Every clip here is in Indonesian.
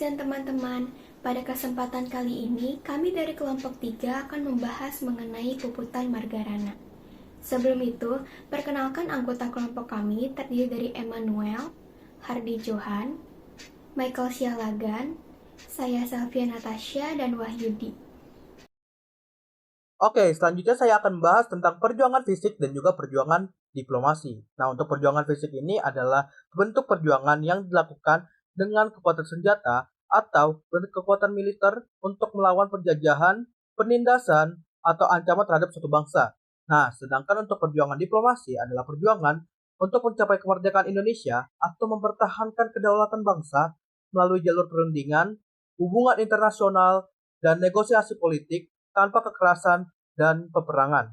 dan teman-teman, pada kesempatan kali ini kami dari kelompok 3 akan membahas mengenai puputan Margarana. Sebelum itu, perkenalkan anggota kelompok kami terdiri dari Emmanuel, Hardy Johan, Michael Sialagan, saya Sylvia Natasha, dan Wahyudi. Oke, selanjutnya saya akan membahas tentang perjuangan fisik dan juga perjuangan diplomasi. Nah, untuk perjuangan fisik ini adalah bentuk perjuangan yang dilakukan dengan kekuatan senjata atau bentuk kekuatan militer untuk melawan penjajahan, penindasan, atau ancaman terhadap suatu bangsa. Nah, sedangkan untuk perjuangan diplomasi adalah perjuangan untuk mencapai kemerdekaan Indonesia atau mempertahankan kedaulatan bangsa melalui jalur perundingan, hubungan internasional, dan negosiasi politik tanpa kekerasan dan peperangan.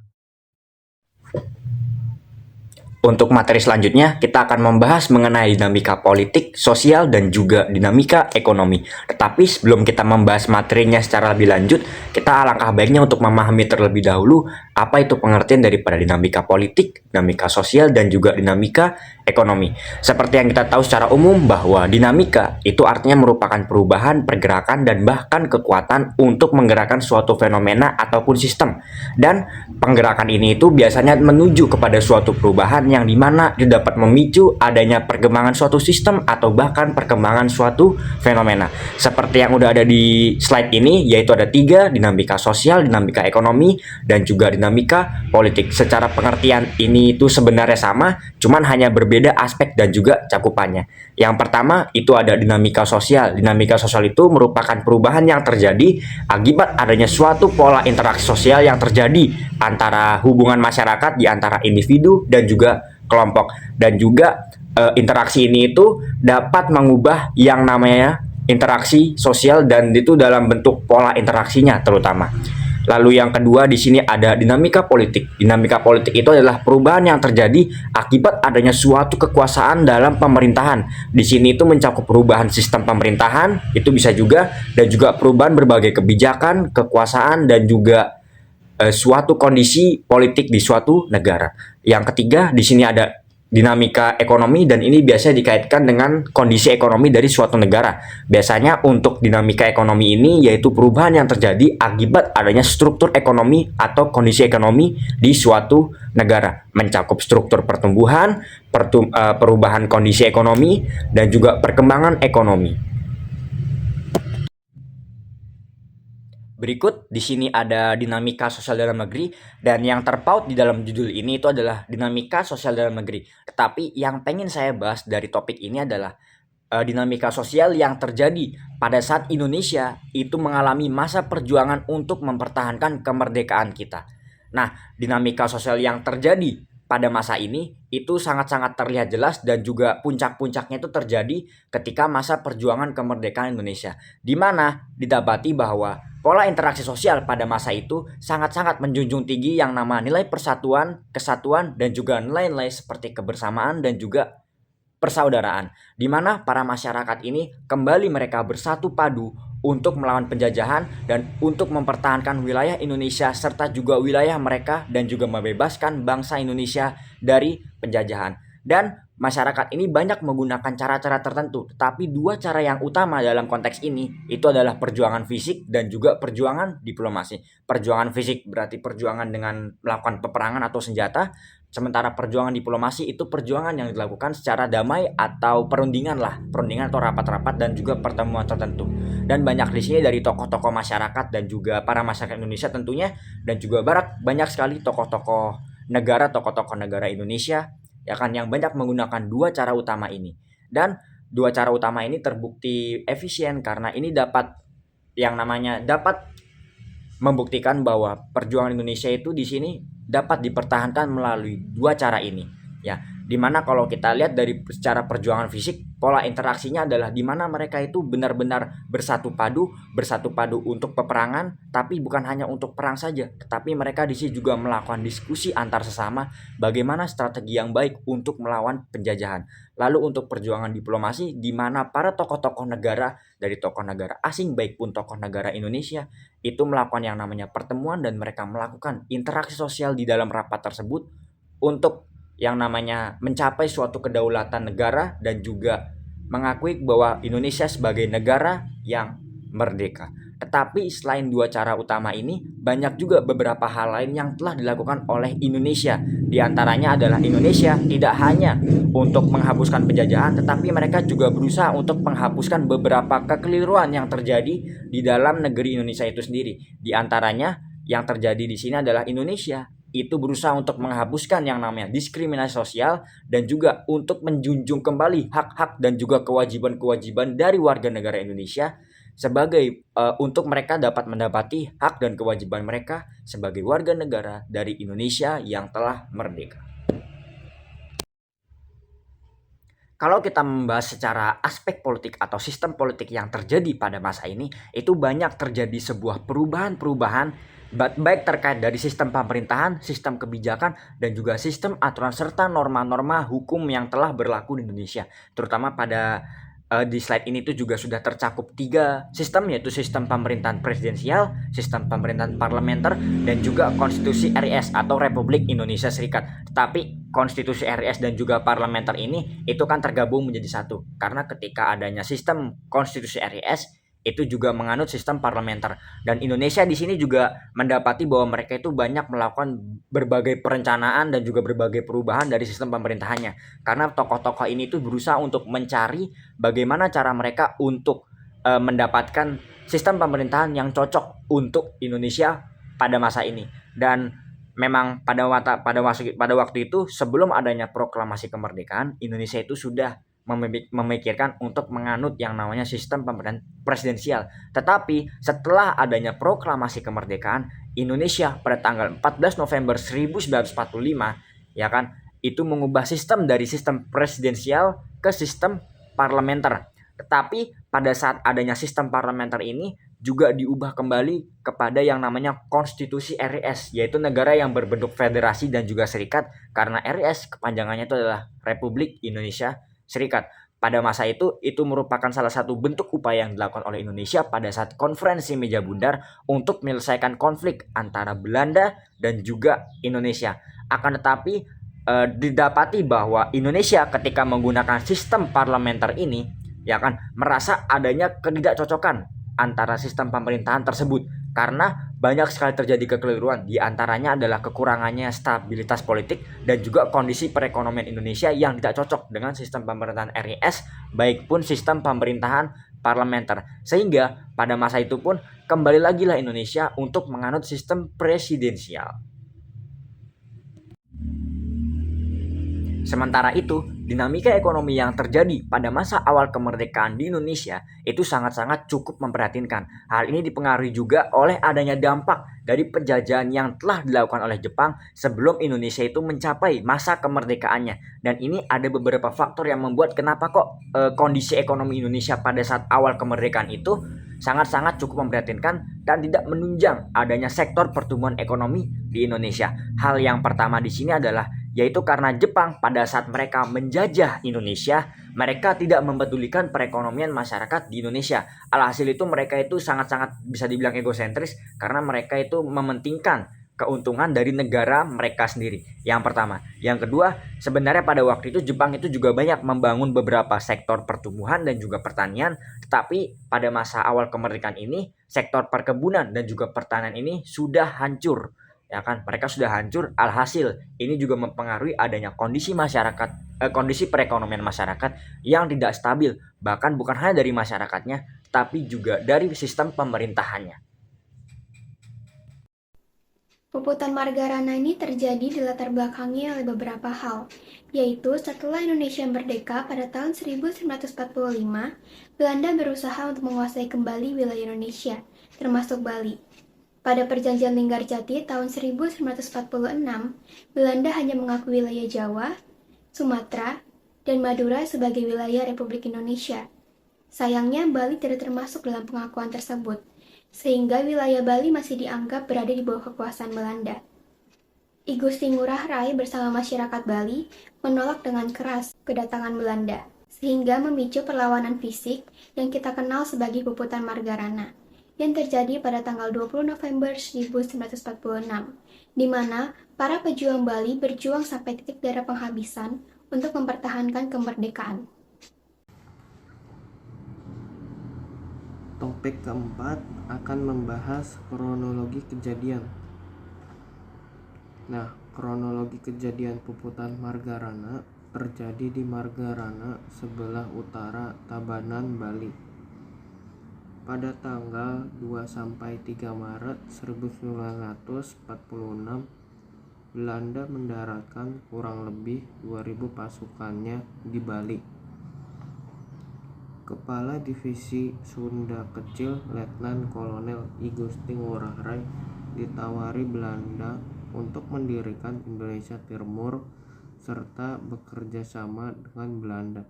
Untuk materi selanjutnya, kita akan membahas mengenai dinamika politik, sosial, dan juga dinamika ekonomi. Tetapi sebelum kita membahas materinya secara lebih lanjut, kita alangkah baiknya untuk memahami terlebih dahulu apa itu pengertian daripada dinamika politik, dinamika sosial, dan juga dinamika ekonomi. Seperti yang kita tahu secara umum bahwa dinamika itu artinya merupakan perubahan, pergerakan, dan bahkan kekuatan untuk menggerakkan suatu fenomena ataupun sistem. Dan penggerakan ini itu biasanya menuju kepada suatu perubahan yang dimana itu dapat memicu adanya perkembangan suatu sistem atau bahkan perkembangan suatu fenomena. Seperti yang udah ada di slide ini, yaitu ada 3, dinamika sosial, dinamika ekonomi, dan juga dinamika politik. Secara pengertian ini itu sebenarnya sama, cuman hanya berbeda aspek dan juga cakupannya. Yang pertama itu ada dinamika sosial. Dinamika sosial itu merupakan perubahan yang terjadi akibat adanya suatu pola interaksi sosial yang terjadi antara hubungan masyarakat di antara individu dan juga kelompok, dan juga interaksi ini itu dapat mengubah yang namanya interaksi sosial dan itu dalam bentuk pola interaksinya terutama. Lalu yang kedua di sini ada dinamika politik. Dinamika politik itu adalah perubahan yang terjadi akibat adanya suatu kekuasaan dalam pemerintahan. Di sini itu mencakup perubahan sistem pemerintahan, itu bisa juga, dan juga perubahan berbagai kebijakan, kekuasaan, dan juga suatu kondisi politik di suatu negara. Yang ketiga, di sini ada dinamika ekonomi, dan ini biasanya dikaitkan dengan kondisi ekonomi dari suatu negara. Biasanya untuk dinamika ekonomi ini yaitu perubahan yang terjadi akibat adanya struktur ekonomi atau kondisi ekonomi di suatu negara, mencakup struktur pertumbuhan, perubahan kondisi ekonomi, dan juga perkembangan ekonomi. Berikut di sini ada dinamika sosial dalam negeri, dan yang terpaut di dalam judul ini itu adalah dinamika sosial dalam negeri. Tetapi yang pengen saya bahas dari topik ini adalah dinamika sosial yang terjadi pada saat Indonesia itu mengalami masa perjuangan untuk mempertahankan kemerdekaan kita. Nah, dinamika sosial yang terjadi pada masa ini itu sangat-sangat terlihat jelas, dan juga puncak-puncaknya itu terjadi ketika masa perjuangan kemerdekaan Indonesia, di mana didapati bahwa pola interaksi sosial pada masa itu sangat-sangat menjunjung tinggi yang nama nilai persatuan, kesatuan, dan juga nilai-nilai seperti kebersamaan dan juga persaudaraan, di mana para masyarakat ini kembali mereka bersatu padu untuk melawan penjajahan dan untuk mempertahankan wilayah Indonesia serta juga wilayah mereka, dan juga membebaskan bangsa Indonesia dari penjajahan. Dan masyarakat ini banyak menggunakan cara-cara tertentu, tetapi 2 cara yang utama dalam konteks ini itu adalah perjuangan fisik dan juga perjuangan diplomasi. Perjuangan fisik berarti perjuangan dengan melakukan peperangan atau senjata, sementara perjuangan diplomasi itu perjuangan yang dilakukan secara damai atau perundingan atau rapat-rapat dan juga pertemuan tertentu. Dan banyak di sini dari tokoh-tokoh masyarakat dan juga para masyarakat Indonesia tentunya, dan juga banyak sekali tokoh-tokoh negara Indonesia ya kan, yang banyak menggunakan 2 cara utama ini. Dan 2 cara utama ini terbukti efisien karena ini dapat membuktikan bahwa perjuangan Indonesia itu di sini dapat dipertahankan melalui 2 cara ini. Ya, dimana kalau kita lihat dari secara perjuangan fisik, pola interaksinya adalah dimana mereka itu benar-benar bersatu padu untuk peperangan, tapi bukan hanya untuk perang saja, tetapi mereka di sini juga melakukan diskusi antar sesama bagaimana strategi yang baik untuk melawan penjajahan. Lalu untuk perjuangan diplomasi, di mana para tokoh-tokoh negara dari tokoh negara asing baik pun tokoh negara Indonesia itu melakukan yang namanya pertemuan, dan mereka melakukan interaksi sosial di dalam rapat tersebut untuk yang namanya mencapai suatu kedaulatan negara dan juga mengakui bahwa Indonesia sebagai negara yang merdeka. Tetapi selain dua cara utama ini, banyak juga beberapa hal lain yang telah dilakukan oleh Indonesia. Di antaranya adalah Indonesia tidak hanya untuk menghapuskan penjajahan, tetapi mereka juga berusaha untuk menghapuskan beberapa kekeliruan yang terjadi di dalam negeri Indonesia itu sendiri. Di antaranya yang terjadi di sini adalah Indonesia itu berusaha untuk menghapuskan yang namanya diskriminasi sosial dan juga untuk menjunjung kembali hak-hak dan juga kewajiban-kewajiban dari warga negara Indonesia sebagai untuk mereka dapat mendapati hak dan kewajiban mereka sebagai warga negara dari Indonesia yang telah merdeka. Kalau kita membahas secara aspek politik atau sistem politik yang terjadi pada masa ini, itu banyak terjadi sebuah perubahan-perubahan baik terkait dari sistem pemerintahan, sistem kebijakan, dan juga sistem aturan serta norma-norma hukum yang telah berlaku di Indonesia. Terutama pada di slide ini tuh juga sudah tercakup 3 sistem, yaitu sistem pemerintahan presidensial, sistem pemerintahan parlementer, dan juga konstitusi RIS atau Republik Indonesia Serikat. Tetapi konstitusi RIS dan juga parlementer ini itu kan tergabung menjadi satu, karena ketika adanya sistem konstitusi RIS itu juga menganut sistem parlementer, dan Indonesia di sini juga mendapati bahwa mereka itu banyak melakukan berbagai perencanaan dan juga berbagai perubahan dari sistem pemerintahannya, karena tokoh-tokoh ini tuh berusaha untuk mencari bagaimana cara mereka untuk mendapatkan sistem pemerintahan yang cocok untuk Indonesia pada masa ini. Dan memang pada waktu itu sebelum adanya proklamasi kemerdekaan, Indonesia itu sudah memikirkan untuk menganut yang namanya sistem pemerintahan presidensial. Tetapi setelah adanya proklamasi kemerdekaan, Indonesia pada tanggal 14 November 1945 ya kan, itu mengubah sistem dari sistem presidensial ke sistem parlementer. Tetapi pada saat adanya sistem parlementer ini juga diubah kembali kepada yang namanya konstitusi RIS, yaitu negara yang berbentuk federasi dan juga serikat, karena RIS kepanjangannya itu adalah Republik Indonesia Serikat. Pada masa itu merupakan salah satu bentuk upaya yang dilakukan oleh Indonesia pada saat konferensi meja bundar untuk menyelesaikan konflik antara Belanda dan juga Indonesia. Akan tetapi didapati bahwa Indonesia ketika menggunakan sistem parlementer ini ya kan merasa adanya ketidakcocokan antara sistem pemerintahan tersebut, karena banyak sekali terjadi kekeliruan. Di antaranya adalah kekurangannya stabilitas politik dan juga kondisi perekonomian Indonesia yang tidak cocok dengan sistem pemerintahan RIS baik pun sistem pemerintahan parlementer. Sehingga pada masa itu pun kembali lagi lah Indonesia untuk menganut sistem presidensial. Sementara itu, dinamika ekonomi yang terjadi pada masa awal kemerdekaan di Indonesia itu sangat-sangat cukup memprihatinkan. Hal ini dipengaruhi juga oleh adanya dampak dari penjajahan yang telah dilakukan oleh Jepang sebelum Indonesia itu mencapai masa kemerdekaannya. Dan ini ada beberapa faktor yang membuat kenapa kok kondisi ekonomi Indonesia pada saat awal kemerdekaan itu sangat-sangat cukup memprihatinkan dan tidak menunjang adanya sektor pertumbuhan ekonomi di Indonesia. Hal yang pertama di sini adalah yaitu karena Jepang pada saat mereka menjajah Indonesia, mereka tidak mempedulikan perekonomian masyarakat di Indonesia. Alhasil itu mereka itu sangat-sangat bisa dibilang egosentris karena mereka itu mementingkan keuntungan dari negara mereka sendiri. Yang pertama. Yang kedua, sebenarnya pada waktu itu Jepang itu juga banyak membangun beberapa sektor pertumbuhan dan juga pertanian, tetapi pada masa awal kemerdekaan ini sektor perkebunan dan juga pertanian ini sudah hancur. Ya kan, mereka sudah hancur. Alhasil ini juga mempengaruhi adanya kondisi kondisi perekonomian masyarakat yang tidak stabil, bahkan bukan hanya dari masyarakatnya tapi juga dari sistem pemerintahannya. Puputan Margarana ini terjadi di latar belakangi oleh beberapa hal, yaitu setelah Indonesia merdeka pada tahun 1945, Belanda berusaha untuk menguasai kembali wilayah Indonesia, termasuk Bali. Pada perjanjian Linggarjati tahun 1946, Belanda hanya mengakui wilayah Jawa, Sumatera, dan Madura sebagai wilayah Republik Indonesia. Sayangnya Bali tidak termasuk dalam pengakuan tersebut, sehingga wilayah Bali masih dianggap berada di bawah kekuasaan Belanda. I Gusti Ngurah Rai bersama masyarakat Bali menolak dengan keras kedatangan Belanda, sehingga memicu perlawanan fisik yang kita kenal sebagai Puputan Margarana, yang terjadi pada tanggal 20 November 1946, di mana para pejuang Bali berjuang sampai titik darah penghabisan untuk mempertahankan kemerdekaan. Topik keempat akan membahas kronologi kejadian. Nah, kronologi kejadian puputan Margarana terjadi di Margarana sebelah utara Tabanan, Bali. Pada tanggal 2-3 Maret 1946, Belanda mendaratkan kurang lebih 2.000 pasukannya di Bali. Kepala Divisi Sunda Kecil Letnan Kolonel I Gusti Ngurah Rai ditawari Belanda untuk mendirikan Indonesia Timur serta bekerja sama dengan Belanda.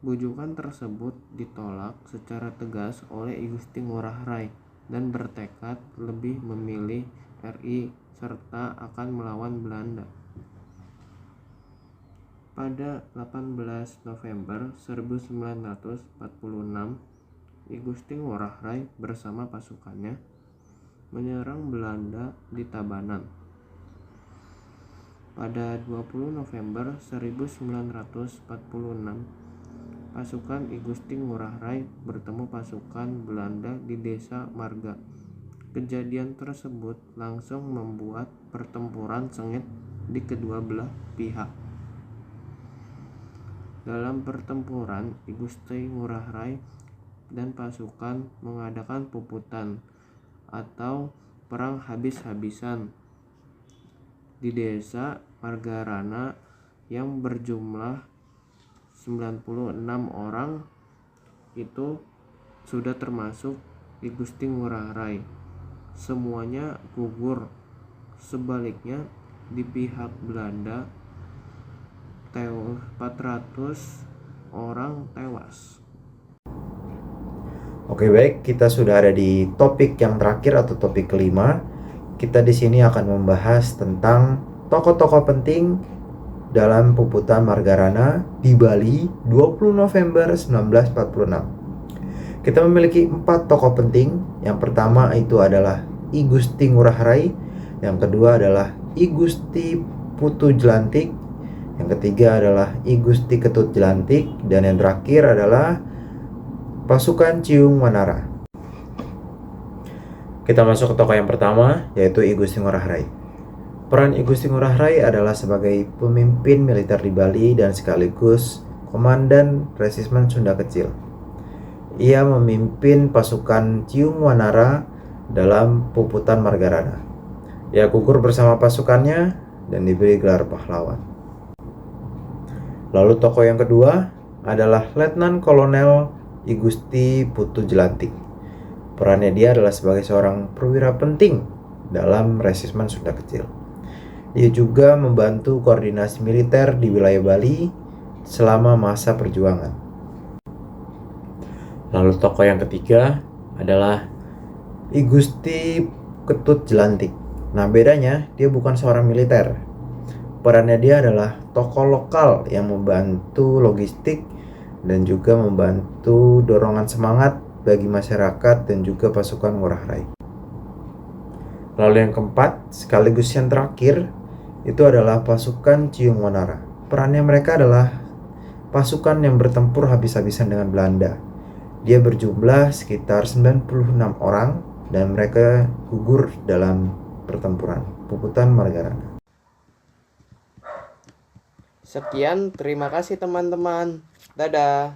Bujukan tersebut ditolak secara tegas oleh I Gusti Ngurah Rai dan bertekad lebih memilih RI serta akan melawan Belanda. Pada 18 November 1946, I Gusti Ngurah Rai bersama pasukannya menyerang Belanda di Tabanan. Pada 20 November 1946, pasukan I Gusti Ngurah Rai bertemu pasukan Belanda di Desa Marga. Kejadian tersebut langsung membuat pertempuran sengit di kedua belah pihak. Dalam pertempuran, I Gusti Ngurah Rai dan pasukan mengadakan puputan atau perang habis-habisan di Desa Margarana yang berjumlah 96 orang. Itu sudah termasuk I Gusti Ngurah Rai. Semuanya gugur. Sebaliknya di pihak Belanda 400 orang tewas. Oke, baik, kita sudah ada di topik yang terakhir atau topik kelima. Kita di sini akan membahas tentang tokoh-tokoh penting dalam puputan Margarana di Bali 20 November 1946. Kita memiliki 4 tokoh penting. Yang pertama itu adalah I Gusti Ngurah Rai, yang kedua adalah I Gusti Putu Jelantik, yang ketiga adalah I Gusti Ketut Jelantik, dan yang terakhir adalah pasukan Ciung Wanara. Kita masuk ke tokoh yang pertama, yaitu I Gusti Ngurah Rai. Peran I Gusti Ngurah Rai adalah sebagai pemimpin militer di Bali dan sekaligus komandan Resismen Sunda Kecil. Ia memimpin pasukan Ciung Wanara dalam puputan Margarana. Ia gugur bersama pasukannya dan diberi gelar pahlawan. Lalu tokoh yang kedua adalah Letnan Kolonel I Gusti Putu Jelantik. Perannya dia adalah sebagai seorang perwira penting dalam Resismen Sunda Kecil. Dia juga membantu koordinasi militer di wilayah Bali selama masa perjuangan. Lalu tokoh yang ketiga adalah I Gusti Ketut Jelantik. Nah, bedanya dia bukan seorang militer. Perannya dia adalah tokoh lokal yang membantu logistik dan juga membantu dorongan semangat bagi masyarakat dan juga pasukan Ngurah Rai. Lalu yang keempat, sekaligus yang terakhir, itu adalah pasukan Ciung Wanara. Perannya mereka adalah pasukan yang bertempur habis-habisan dengan Belanda. Dia berjumlah sekitar 96 orang dan mereka gugur dalam pertempuran puputan Margarana. Sekian, terima kasih teman-teman. Dadah.